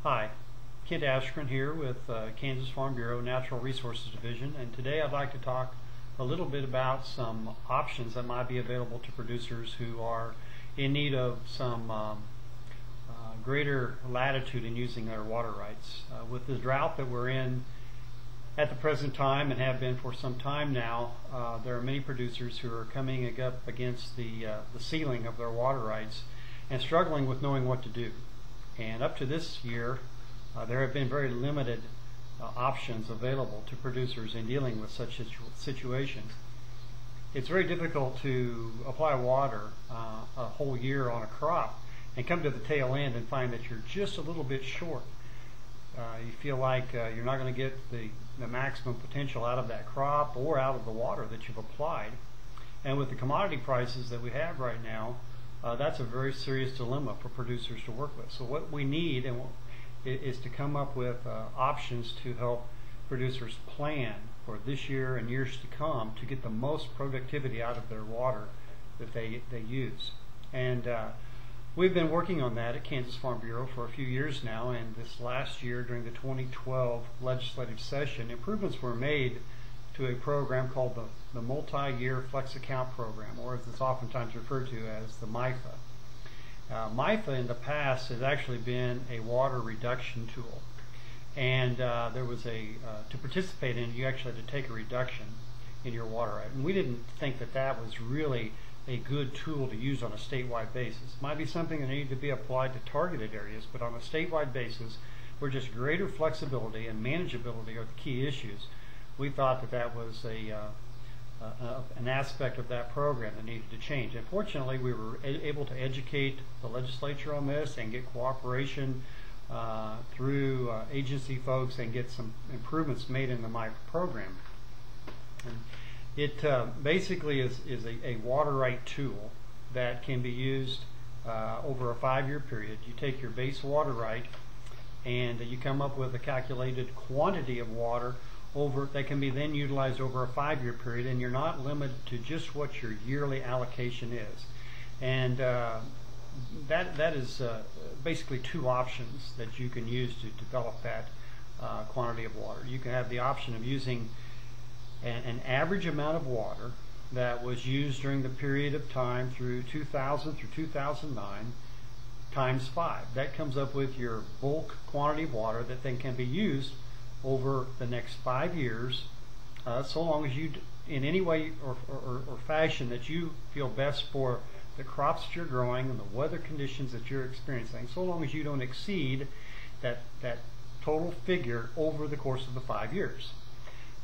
Hi, Kent Askren here with Kansas Farm Bureau Natural Resources Division, and today I'd like to talk a little bit about some options that might be available to producers who are in need of some greater latitude in using their water rights. With the drought that we're in at the present time and have been for some time now, there are many producers who are coming up against the ceiling of their water rights and struggling with knowing what to do. And up to this year, there have been very limited options available to producers in dealing with such situations. It's very difficult to apply water a whole year on a crop and come to the tail end and find that you're just a little bit short. You feel like you're not going to get the maximum potential out of that crop or out of the water that you've applied. And with the commodity prices that we have right now, that's a very serious dilemma for producers to work with. So what we need is to come up with options to help producers plan for this year and years to come to get the most productivity out of their water that they use. And we've been working on that at Kansas Farm Bureau for a few years now, and this last year during the 2012 legislative session, improvements were made to a program called the Multi-Year Flex Account Program, or as it's oftentimes referred to as the MYFA. MYFA in the past has actually been a water reduction tool, and there was to participate in it, you actually had to take a reduction in your water right. And we didn't think that that was really a good tool to use on a statewide basis. It might be something that needed to be applied to targeted areas, but on a statewide basis, where just greater flexibility and manageability are the key issues, we thought that that was an aspect of that program that needed to change. And fortunately, we were able to educate the legislature on this and get cooperation through agency folks and get some improvements made in the MYFA program. And it basically is a water right tool that can be used over a 5-year period. You take your base water right and you come up with a calculated quantity of water that can be then utilized over a 5-year period, and you're not limited to just what your yearly allocation is. And that is basically two options that you can use to develop that quantity of water. You can have the option of using an average amount of water that was used during the period of time through 2000 through 2009 times 5. That comes up with your bulk quantity of water that then can be used over the next 5 years, so long as you, in any way or fashion that you feel best for the crops that you're growing and the weather conditions that you're experiencing, so long as you don't exceed that total figure over the course of the 5 years.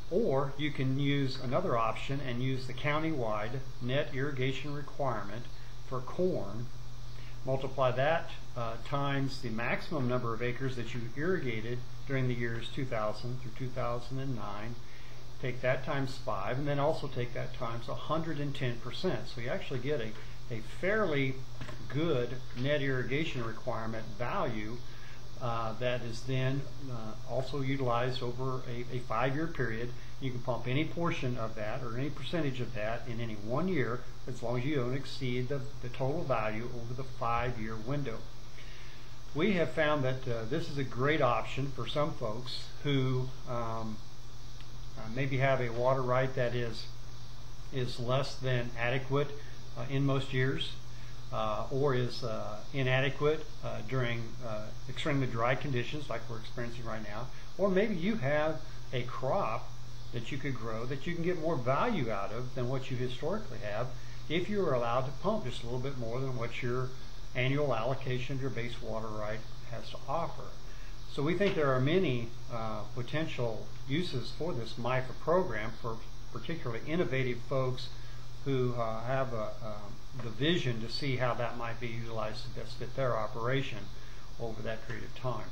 Or you can use another option and use the county-wide net irrigation requirement for corn, multiply that times the maximum number of acres that you irrigated during the years 2000 through 2009, take that times 5, and then also take that times 110%. So you actually get a fairly good net irrigation requirement value that is then also utilized over a 5-year period. You can pump any portion of that or any percentage of that in any 1 year, as long as you don't exceed the total value over the 5-year window. We have found that this is a great option for some folks who maybe have a water right that is less than adequate in most years, or is inadequate during extremely dry conditions like we're experiencing right now. Or maybe you have a crop that you could grow that you can get more value out of than what you historically have if you are allowed to pump just a little bit more than what your annual allocation of your base water right has to offer. So we think there are many potential uses for this MYFA program for particularly innovative folks who have the vision to see how that might be utilized to best fit their operation over that period of time.